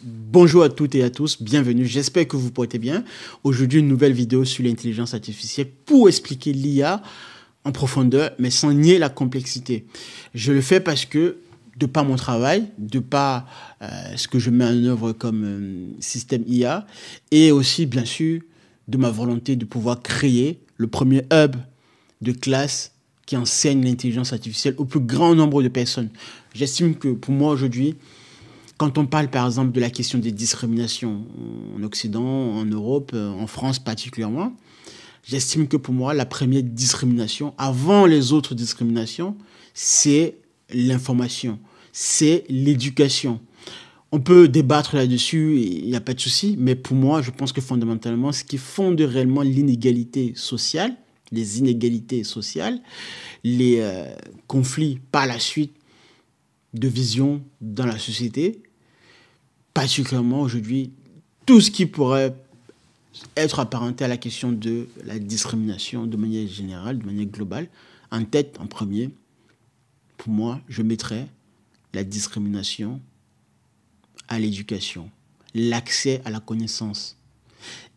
Bonjour à toutes et à tous, bienvenue, j'espère que vous portez bien. Aujourd'hui, une nouvelle vidéo sur l'intelligence artificielle pour expliquer l'IA en profondeur, mais sans nier la complexité. Je le fais parce que, de par mon travail, de par ce que je mets en œuvre comme système IA, et aussi, bien sûr, de ma volonté de pouvoir créer le premier hub de classe qui enseigne l'intelligence artificielle au plus grand nombre de personnes. J'estime que pour moi aujourd'hui, quand on parle par exemple de la question des discriminations en Occident, en Europe, en France particulièrement, j'estime que pour moi, la première discrimination, avant les autres discriminations, c'est l'information, c'est l'éducation. On peut débattre là-dessus, il n'y a pas de souci, mais pour moi, je pense que fondamentalement, ce qui fonde réellement l'inégalité sociale, les inégalités sociales, les conflits par la suite de vision dans la société, particulièrement aujourd'hui, tout ce qui pourrait être apparenté à la question de la discrimination de manière générale, de manière globale, en tête, en premier, pour moi, je mettrais la discrimination à l'éducation, l'accès à la connaissance.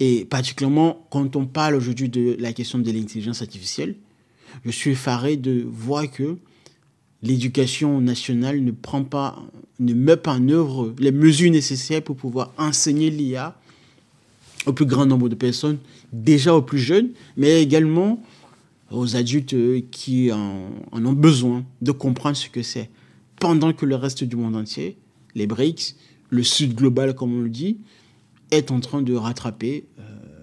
Et particulièrement, quand on parle aujourd'hui de la question de l'intelligence artificielle, je suis effaré de voir que l'éducation nationale ne met pas en œuvre les mesures nécessaires pour pouvoir enseigner l'IA au plus grand nombre de personnes, déjà aux plus jeunes, mais également aux adultes qui en ont besoin de comprendre ce que c'est. Pendant que le reste du monde entier, les BRICS, le Sud global comme on le dit, est en train de rattraper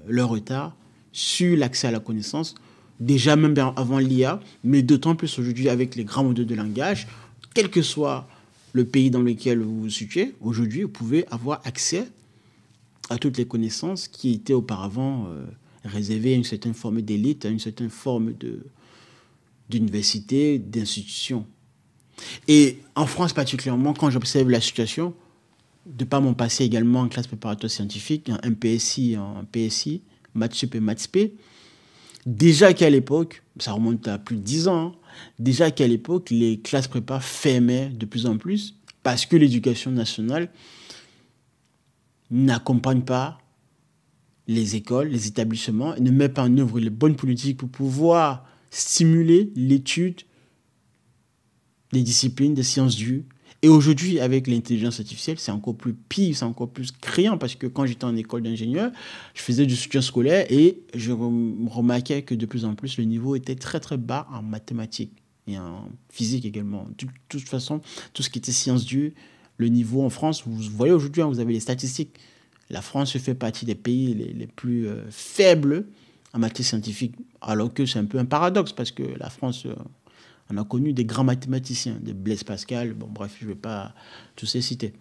leur retard sur l'accès à la connaissance, déjà même avant l'IA, mais d'autant plus aujourd'hui avec les grands modèles de langage, quel que soit le pays dans lequel vous vous situez, aujourd'hui, vous pouvez avoir accès à toutes les connaissances qui étaient auparavant réservées à une certaine forme d'élite, à une certaine forme d'université, d'institution. Et en France particulièrement, quand j'observe la situation, de par mon passé également en classe préparatoire scientifique, en MPSI, en PSI, Maths Sup et Maths P, déjà qu'à l'époque, ça remonte à plus de 10 ans, hein, déjà qu'à l'époque, les classes prépa fermaient de plus en plus parce que l'éducation nationale n'accompagne pas les écoles, les établissements, et ne met pas en œuvre les bonnes politiques pour pouvoir stimuler l'étude des disciplines des sciences dures. Et aujourd'hui, avec l'intelligence artificielle, c'est encore plus pire, c'est encore plus criant, parce que quand j'étais en école d'ingénieur, je faisais du soutien scolaire et je remarquais que de plus en plus, le niveau était très très bas en mathématiques et en physique également. De toute façon, tout ce qui était sciences dures, le niveau en France, vous voyez aujourd'hui, hein, vous avez les statistiques. La France fait partie des pays les plus faibles en matière scientifique, alors que c'est un peu un paradoxe, parce que la France... on a connu des grands mathématiciens, des Blaise Pascal, bon bref, je ne vais pas tous les citer.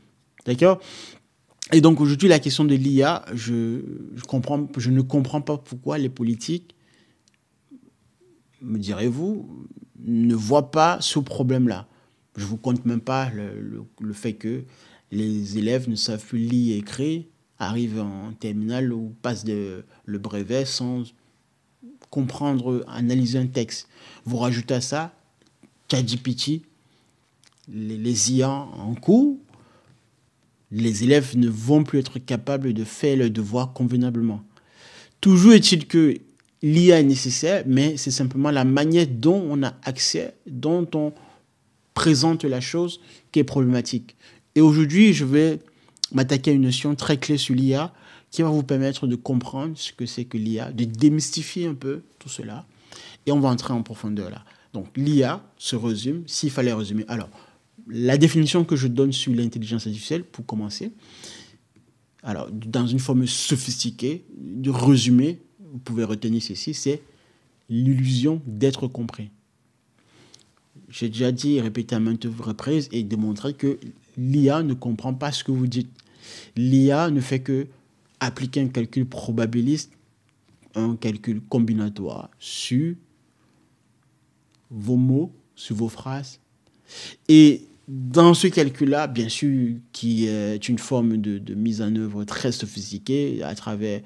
D'accord? Et donc aujourd'hui, la question de l'IA, je ne comprends pas pourquoi les politiques, me direz-vous, ne voient pas ce problème-là. Je ne vous compte même pas le fait que les élèves ne savent plus lire et écrire, arrivent en terminale ou passent le brevet sans comprendre, analyser un texte. Vous rajoutez à ça ChatGPT, les IA en cours, les élèves ne vont plus être capables de faire leurs devoirs convenablement. Toujours est-il que l'IA est nécessaire, mais c'est simplement la manière dont on a accès, dont on présente la chose qui est problématique. Et aujourd'hui, je vais m'attaquer à une notion très clé sur l'IA qui va vous permettre de comprendre ce que c'est que l'IA, de démystifier un peu tout cela. Et on va entrer en profondeur là. Donc l'IA se résume, s'il fallait résumer. Alors, la définition que je donne sur l'intelligence artificielle, pour commencer, alors, dans une forme sophistiquée, de résumé, vous pouvez retenir ceci, c'est l'illusion d'être compris. J'ai déjà dit et répété à maintes reprises et démontré que l'IA ne comprend pas ce que vous dites. L'IA ne fait que appliquer un calcul probabiliste, un calcul combinatoire sur vos mots, sur vos phrases. Et dans ce calcul-là, bien sûr, qui est une forme de mise en œuvre très sophistiquée à travers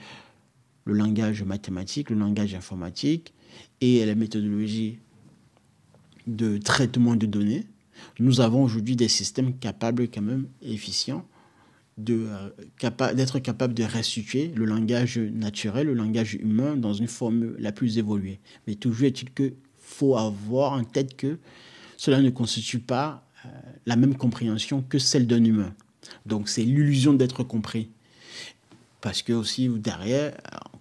le langage mathématique, le langage informatique et la méthodologie de traitement de données, nous avons aujourd'hui des systèmes capables quand même, efficients, d'être capable de restituer le langage naturel, le langage humain dans une forme la plus évoluée. Mais toujours est-il qu'il faut avoir en tête que cela ne constitue pas la même compréhension que celle d'un humain. Donc c'est l'illusion d'être compris. Parce que aussi derrière,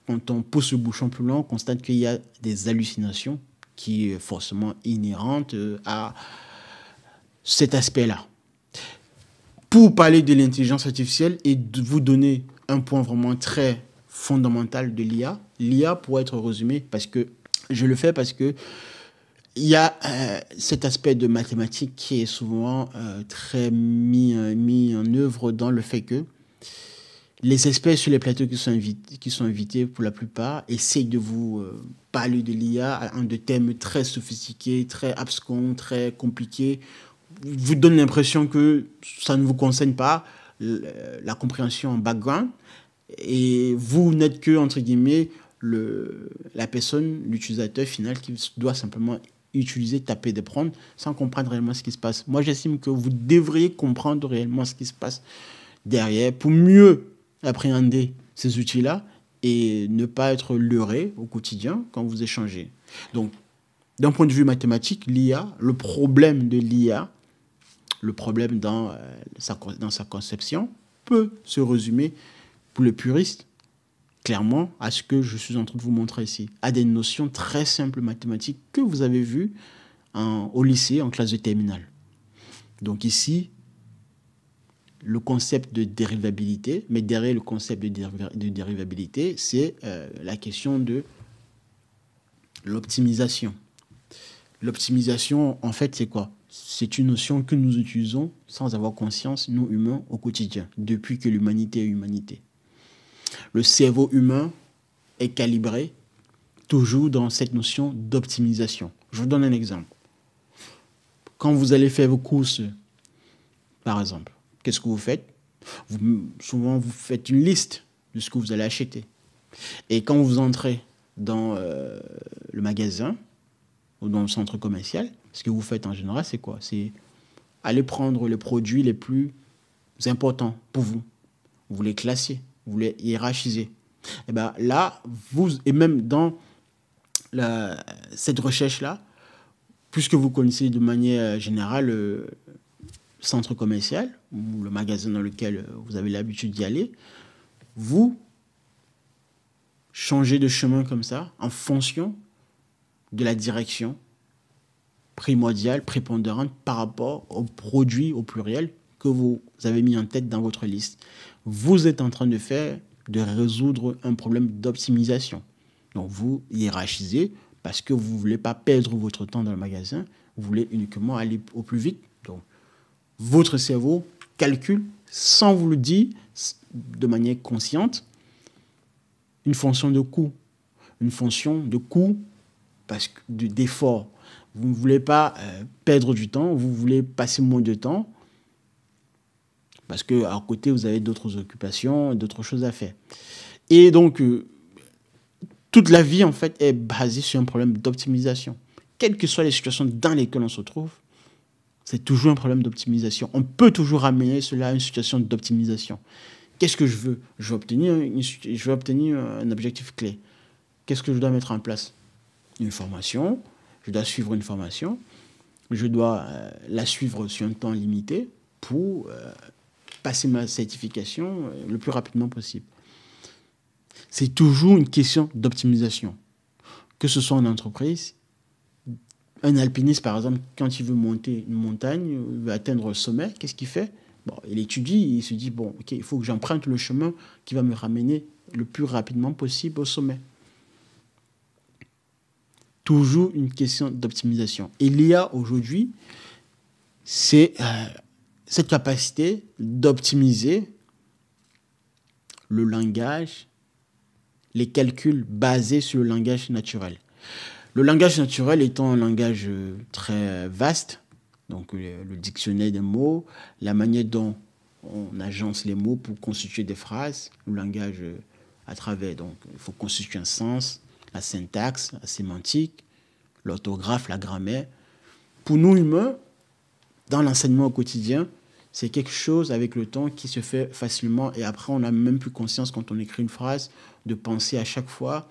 quand on pousse le bouchon plus loin, on constate qu'il y a des hallucinations qui est forcément inhérente à cet aspect-là. Pour parler de l'intelligence artificielle et de vous donner un point vraiment très fondamental de l'IA, l'IA pourrait être résumé parce que je le fais parce que il y a cet aspect de mathématiques qui est souvent très mis en œuvre dans le fait que les experts sur les plateaux qui sont invités pour la plupart essayent de vous parler de l'IA en de thèmes très sophistiqués, très abscons, très compliqués. Vous donne l'impression que ça ne vous concerne pas, la compréhension en background, et vous n'êtes que, entre guillemets, la personne, l'utilisateur final qui doit simplement utiliser, taper des prompts sans comprendre réellement ce qui se passe. Moi, j'estime que vous devriez comprendre réellement ce qui se passe derrière pour mieux appréhender ces outils-là et ne pas être leurré au quotidien quand vous échangez. Donc, d'un point de vue mathématique, l'IA, le problème de l'IA, le problème dans sa conception peut se résumer, pour le puriste, clairement, à ce que je suis en train de vous montrer ici, à des notions très simples mathématiques que vous avez vues au lycée, en classe de terminale. Donc ici, le concept de dérivabilité, mais derrière le concept de dérivabilité, c'est la question de l'optimisation. L'optimisation, en fait, c'est quoi? C'est une notion que nous utilisons sans avoir conscience, nous humains, au quotidien, depuis que l'humanité est humanité. Le cerveau humain est calibré toujours dans cette notion d'optimisation. Je vous donne un exemple. Quand vous allez faire vos courses, par exemple, qu'est-ce que vous faites? Souvent, vous faites une liste de ce que vous allez acheter. Et quand vous entrez dans le magasin ou dans le centre commercial, ce que vous faites en général, c'est quoi? C'est aller prendre les produits les plus importants pour vous. Vous les classez, vous les hiérarchisez. Et bien là, et même dans cette recherche-là, puisque vous connaissez de manière générale le centre commercial ou le magasin dans lequel vous avez l'habitude d'y aller, vous changez de chemin comme ça en fonction de la direction primordiale, prépondérante par rapport aux produits au pluriel que vous avez mis en tête dans votre liste. Vous êtes en train de résoudre un problème d'optimisation. Donc vous hiérarchisez parce que vous ne voulez pas perdre votre temps dans le magasin, vous voulez uniquement aller au plus vite. Donc votre cerveau calcule, sans vous le dire, de manière consciente, une fonction de coût. Une fonction de coût d'effort. Vous ne voulez pas perdre du temps, vous voulez passer moins de temps parce qu'à côté, vous avez d'autres occupations, d'autres choses à faire. Et donc, toute la vie, en fait, est basée sur un problème d'optimisation. Quelles que soient les situations dans lesquelles on se trouve, c'est toujours un problème d'optimisation. On peut toujours ramener cela à une situation d'optimisation. Qu'est-ce que je veux? Je veux obtenir un objectif clé. Qu'est-ce que je dois mettre en place? Une formation. Je dois suivre une formation. Je dois la suivre sur un temps limité pour passer ma certification le plus rapidement possible. C'est toujours une question d'optimisation. Que ce soit en entreprise, un alpiniste, par exemple, quand il veut monter une montagne, il veut atteindre le sommet, qu'est-ce qu'il fait? Bon, il étudie, il se dit, bon, ok, il faut que j'emprunte le chemin qui va me ramener le plus rapidement possible au sommet. Toujours une question d'optimisation. Et l'IA, aujourd'hui, c'est cette capacité d'optimiser le langage, les calculs basés sur le langage naturel. Le langage naturel étant un langage très vaste, donc le dictionnaire des mots, la manière dont on agence les mots pour constituer des phrases, le langage à travers, donc il faut constituer un sens, la syntaxe, la sémantique, l'orthographe, la grammaire. Pour nous humains, dans l'enseignement au quotidien, C'est quelque chose avec le temps qui se fait facilement et après on n'a même plus conscience quand on écrit une phrase de penser à chaque fois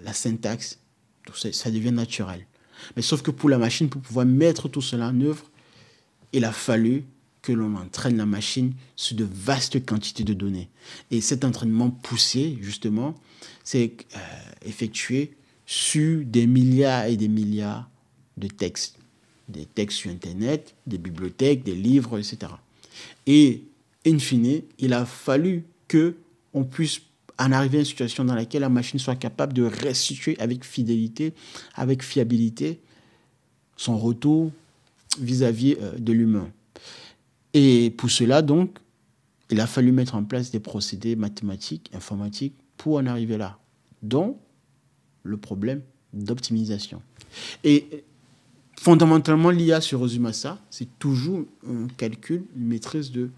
la syntaxe. Donc ça devient naturel. Mais sauf que pour la machine, pour pouvoir mettre tout cela en œuvre, il a fallu que l'on entraîne la machine sur de vastes quantités de données. Et cet entraînement poussé, justement, c'est effectué sur des milliards et des milliards de textes. Des textes sur Internet, des bibliothèques, des livres, etc. Et, in fine, il a fallu qu'on puisse en arriver à une situation dans laquelle la machine soit capable de restituer avec fidélité, avec fiabilité, son retour vis-à-vis de l'humain. Et pour cela, donc, il a fallu mettre en place des procédés mathématiques, informatiques, pour en arriver là, dont le problème d'optimisation. Et fondamentalement, l'IA se résume à ça, c'est toujours un calcul, une maîtrise de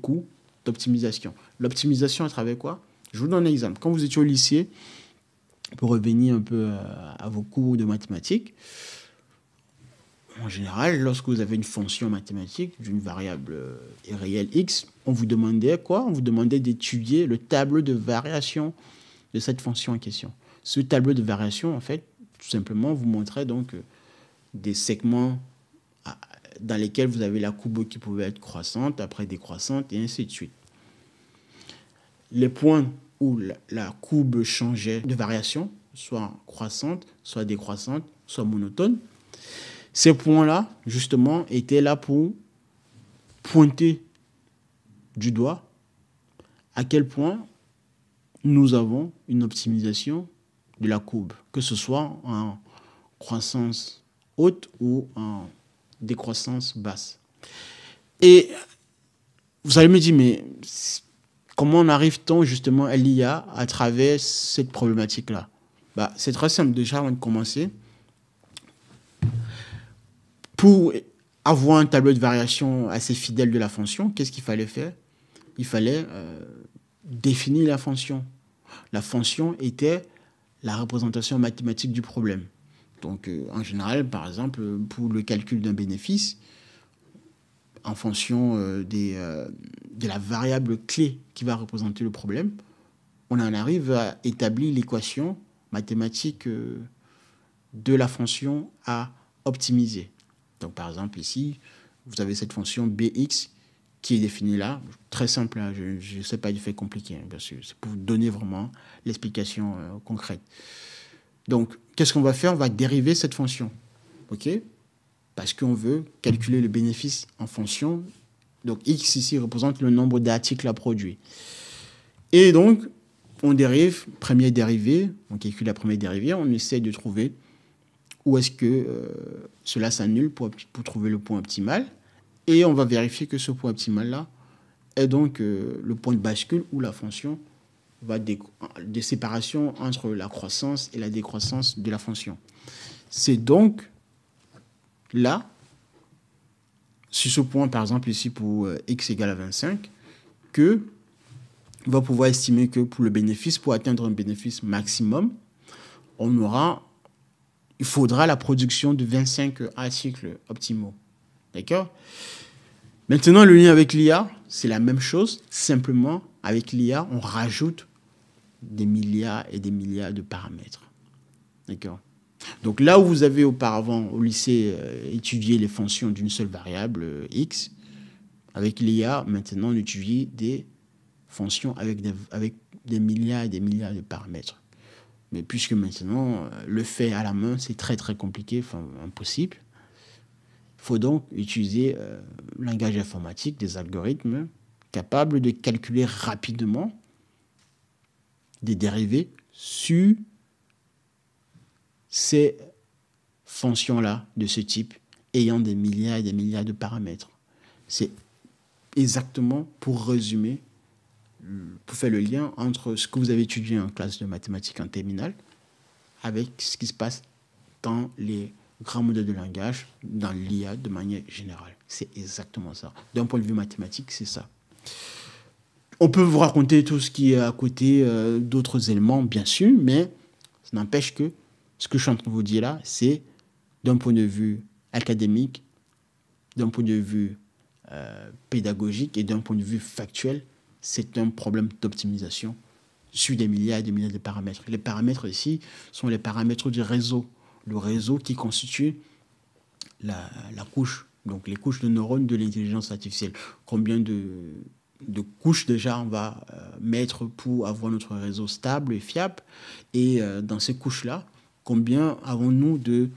coût, d'optimisation. L'optimisation à travers quoi? Je vous donne un exemple. Quand vous étiez au lycée, pour revenir un peu à vos cours de mathématiques, en général, lorsque vous avez une fonction mathématique d'une variable réelle x, on vous demandait quoi? On vous demandait d'étudier le tableau de variation de cette fonction en question. Ce tableau de variation, en fait, tout simplement, vous montrait donc des segments dans lesquels vous avez la courbe qui pouvait être croissante, après décroissante, et ainsi de suite. Les points où la courbe changeait de variation, soit croissante, soit décroissante, soit monotone, ces points-là, justement, étaient là pour pointer du doigt à quel point nous avons une optimisation de la courbe, que ce soit en croissance haute ou en décroissance basse. Et vous allez me dire, mais comment on arrive-t-on justement à l'IA à travers cette problématique-là? C'est très simple. Déjà, avant de commencer, pour avoir un tableau de variation assez fidèle de la fonction, qu'est-ce qu'il fallait faire? Il fallait définir la fonction. La fonction était la représentation mathématique du problème. Donc, en général, par exemple, pour le calcul d'un bénéfice, en fonction de la variable clé qui va représenter le problème, on en arrive à établir l'équation mathématique de la fonction à optimiser. Donc, par exemple, ici, vous avez cette fonction bx qui est définie là. Très simple, hein, je ne sais pas du fait compliqué, hein, bien sûr. C'est pour vous donner vraiment l'explication concrète. Donc, qu'est-ce qu'on va faire? On va dériver cette fonction. OK? Parce qu'on veut calculer le bénéfice en fonction. Donc, x ici représente le nombre d'articles à produire. Et donc, on dérive, première dérivée, on calcule la première dérivée, on essaie de trouver où est-ce que cela s'annule pour trouver le point optimal. Et on va vérifier que ce point optimal-là est donc le point de bascule où la fonction va de séparation entre la croissance et la décroissance de la fonction. C'est donc là, sur ce point, par exemple ici pour x égale à 25, que on va pouvoir estimer que pour le bénéfice, pour atteindre un bénéfice maximum, il faudra la production de 25 articles optimaux. D'accord? Maintenant, le lien avec l'IA, c'est la même chose. Simplement, avec l'IA, on rajoute des milliards et des milliards de paramètres. D'accord? Donc là où vous avez auparavant, au lycée, étudié les fonctions d'une seule variable, x, avec l'IA, maintenant, on étudie des fonctions avec des milliards et des milliards de paramètres. Mais puisque maintenant, le fait à la main, c'est très très compliqué, enfin impossible, il faut donc utiliser le langage informatique, des algorithmes capables de calculer rapidement des dérivés sur ces fonctions-là de ce type, ayant des milliards et des milliards de paramètres. C'est exactement, pour résumer, pour faire le lien entre ce que vous avez étudié en classe de mathématiques en terminale avec ce qui se passe dans les grands modèles de langage, dans l'IA de manière générale. C'est exactement ça. D'un point de vue mathématique, c'est ça. On peut vous raconter tout ce qui est à côté d'autres éléments, bien sûr, mais ça n'empêche que ce que je suis en train de vous dire là, c'est d'un point de vue académique, d'un point de vue pédagogique et d'un point de vue factuel, c'est un problème d'optimisation sur des milliards et des milliards de paramètres. Les paramètres ici sont les paramètres du réseau. Le réseau qui constitue la couche, donc les couches de neurones de l'intelligence artificielle. Combien de couches déjà on va mettre pour avoir notre réseau stable et fiable. Et dans ces couches-là, combien avons-nous de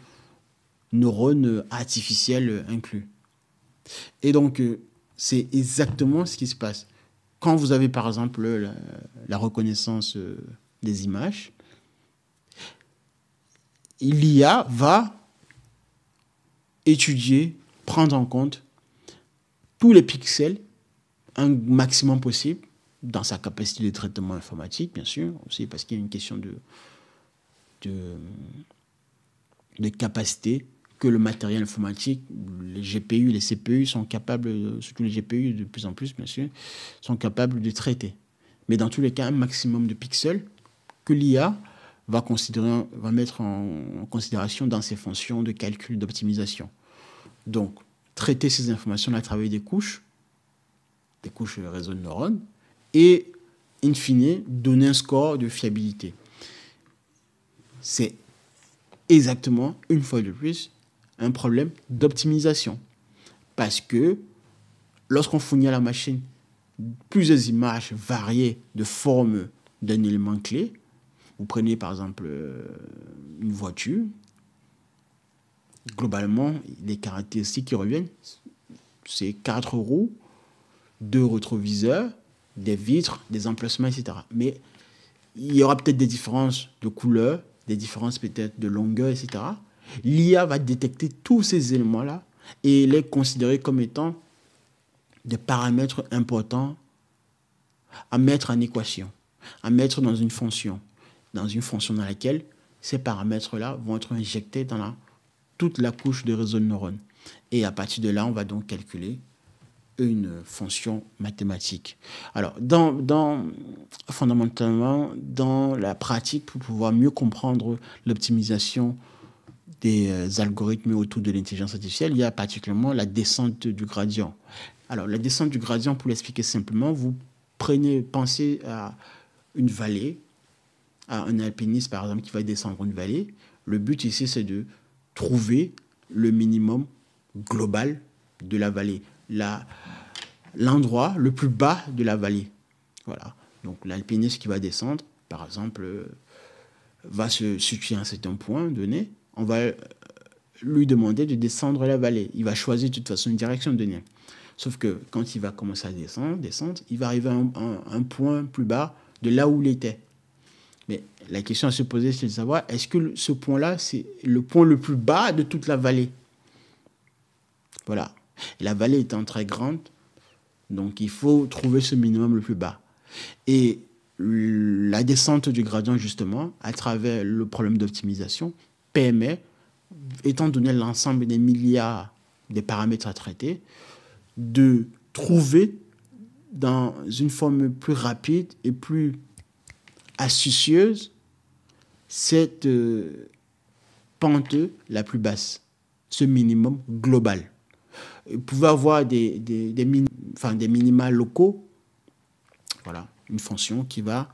neurones artificiels inclus. Et donc, c'est exactement ce qui se passe. Quand vous avez par exemple la reconnaissance des images, l'IA va étudier, prendre en compte tous les pixels, un maximum possible, dans sa capacité de traitement informatique, bien sûr, aussi parce qu'il y a une question de capacité que le matériel informatique, les GPU, les CPU sont capables, surtout les GPU de plus en plus, bien sûr, sont capables de traiter. Mais dans tous les cas, un maximum de pixels que l'IA va mettre en considération dans ses fonctions de calcul, d'optimisation. Donc, traiter ces informations à travers des couches réseau de neurones, et, in fine, donner un score de fiabilité. C'est exactement, une fois de plus, un problème d'optimisation. Parce que lorsqu'on fournit à la machine plusieurs images variées de formes d'un élément clé, vous prenez par exemple une voiture, globalement, les caractéristiques qui reviennent, c'est 4 roues, 2 rétroviseurs, des vitres, des emplacements, etc. Mais il y aura peut-être des différences de couleur, des différences peut-être de longueur, etc. L'IA va détecter tous ces éléments-là et les considérer comme étant des paramètres importants à mettre en équation, à mettre dans une fonction dans laquelle ces paramètres-là vont être injectés dans toute la couche de réseau de neurones. Et à partir de là, on va donc calculer une fonction mathématique. Alors, fondamentalement, dans la pratique, pour pouvoir mieux comprendre l'optimisation des algorithmes autour de l'intelligence artificielle, il y a particulièrement la descente du gradient. Alors, la descente du gradient, pour l'expliquer simplement, vous pensez à une vallée, à un alpiniste, par exemple, qui va descendre une vallée. Le but ici, c'est de trouver le minimum global de la vallée. L'endroit le plus bas de la vallée. Voilà. Donc l'alpiniste qui va descendre, par exemple, va se situer à un certain point donné. On va lui demander de descendre la vallée. Il va choisir de toute façon une direction donnée. Sauf que quand il va commencer à descendre, il va arriver à un point plus bas de là où il était. Mais la question à se poser, c'est de savoir, est-ce que ce point-là, c'est le point le plus bas de toute la vallée? Voilà. Et la vallée étant très grande, donc il faut trouver ce minimum le plus bas. Et la descente du gradient, justement, à travers le problème d'optimisation, permet, étant donné l'ensemble des milliards de paramètres à traiter, de trouver dans une forme plus rapide et plus astucieuse cette pente la plus basse, ce minimum global. Vous pouvez avoir des minima locaux, voilà, une fonction qui va,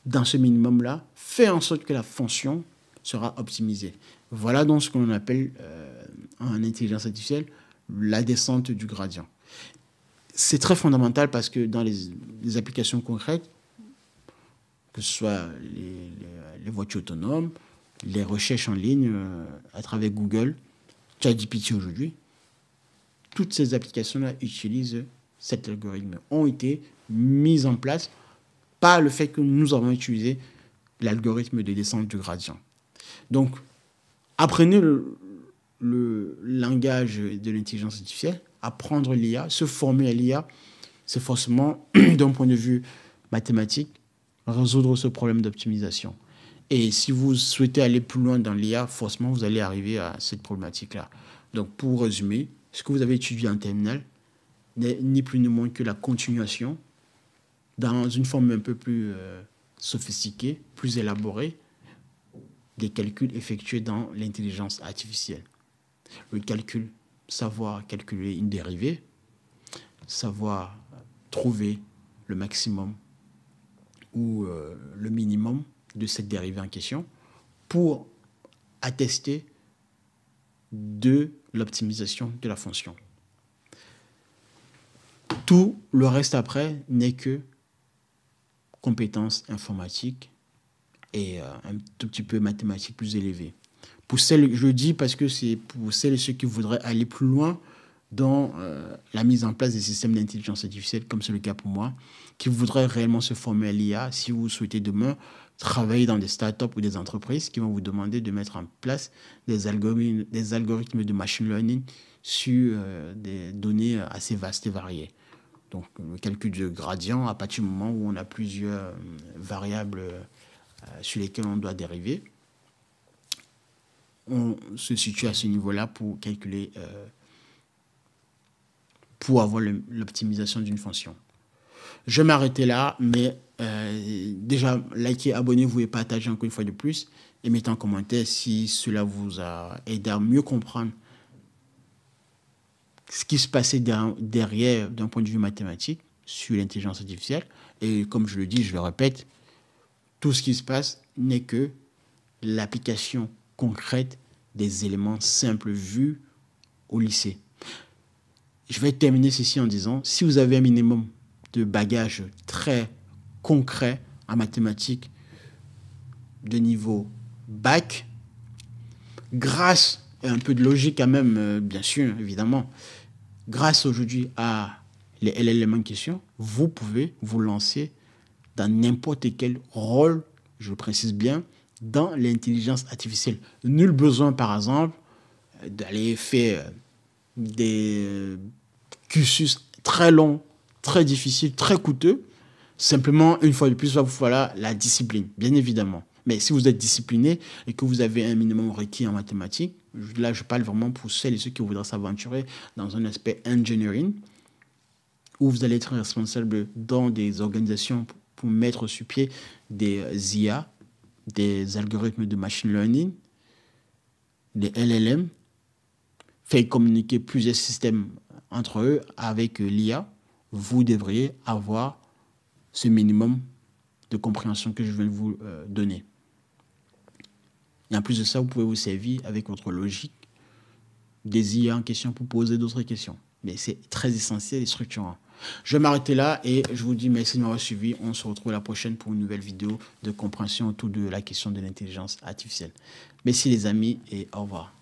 dans ce minimum-là, faire en sorte que la fonction sera optimisée. Voilà donc ce qu'on appelle en intelligence artificielle la descente du gradient. C'est très fondamental parce que dans les applications concrètes, que ce soit les voitures autonomes, les recherches en ligne à travers Google, ChatGPT aujourd'hui, toutes ces applications-là utilisent cet algorithme, ont été mises en place par le fait que nous avons utilisé l'algorithme de descente du gradient. Donc, apprenez le langage de l'intelligence artificielle, apprendre l'IA, se former à l'IA, c'est forcément, d'un point de vue mathématique, résoudre ce problème d'optimisation. Et si vous souhaitez aller plus loin dans l'IA, forcément, vous allez arriver à cette problématique-là. Donc, pour résumer, ce que vous avez étudié en terminale n'est ni plus ni moins que la continuation, dans une forme un peu plus sophistiquée, plus élaborée, des calculs effectués dans l'intelligence artificielle. Le calcul, savoir calculer une dérivée, savoir trouver le maximum ou le minimum de cette dérivée en question pour attester de l'optimisation de la fonction. Tout le reste après n'est que compétences informatiques et un tout petit peu mathématiques plus élevées. Pour celles, je le dis parce que c'est pour celles et ceux qui voudraient aller plus loin dans la mise en place des systèmes d'intelligence artificielle, comme c'est le cas pour moi, qui voudraient réellement se former à l'IA, si vous souhaitez demain travailler dans des startups ou des entreprises qui vont vous demander de mettre en place des algorithmes de machine learning sur des données assez vastes et variées. Donc, le calcul de gradient, à partir du moment où on a plusieurs variables sur lesquelles on doit dériver, on se situe à ce niveau-là pour calculer, pour avoir l'optimisation d'une fonction. Je vais m'arrêter là, mais déjà, likez, abonnez-vous et partagez encore une fois de plus. Et mettez en commentaire si cela vous a aidé à mieux comprendre ce qui se passait derrière d'un point de vue mathématique sur l'intelligence artificielle. Et comme je le dis, je le répète, tout ce qui se passe n'est que l'application concrète des éléments simples vus au lycée. Je vais terminer ceci en disant, si vous avez un minimum de bagages très concrets en mathématiques de niveau bac, grâce à un peu de logique quand même, bien sûr, évidemment, grâce aujourd'hui à les LLM en question, vous pouvez vous lancer dans n'importe quel rôle, je le précise bien, dans l'intelligence artificielle. Nul besoin, par exemple, d'aller faire des cursus très longs, très difficiles, très coûteux. Simplement, une fois de plus, voilà la discipline, bien évidemment. Mais si vous êtes discipliné et que vous avez un minimum requis en mathématiques, là, je parle vraiment pour celles et ceux qui voudraient s'aventurer dans un aspect engineering, où vous allez être responsable dans des organisations pour mettre sur pied des IA, des algorithmes de machine learning, des LLM, faire communiquer plusieurs systèmes entre eux avec l'IA, vous devriez avoir ce minimum de compréhension que je viens de vous donner. Et en plus de ça, vous pouvez vous servir avec votre logique des IA en question pour poser d'autres questions. Mais c'est très essentiel et structurant. Je vais m'arrêter là et je vous dis merci de m'avoir suivi. On se retrouve la prochaine pour une nouvelle vidéo de compréhension autour de la question de l'intelligence artificielle. Merci les amis et au revoir.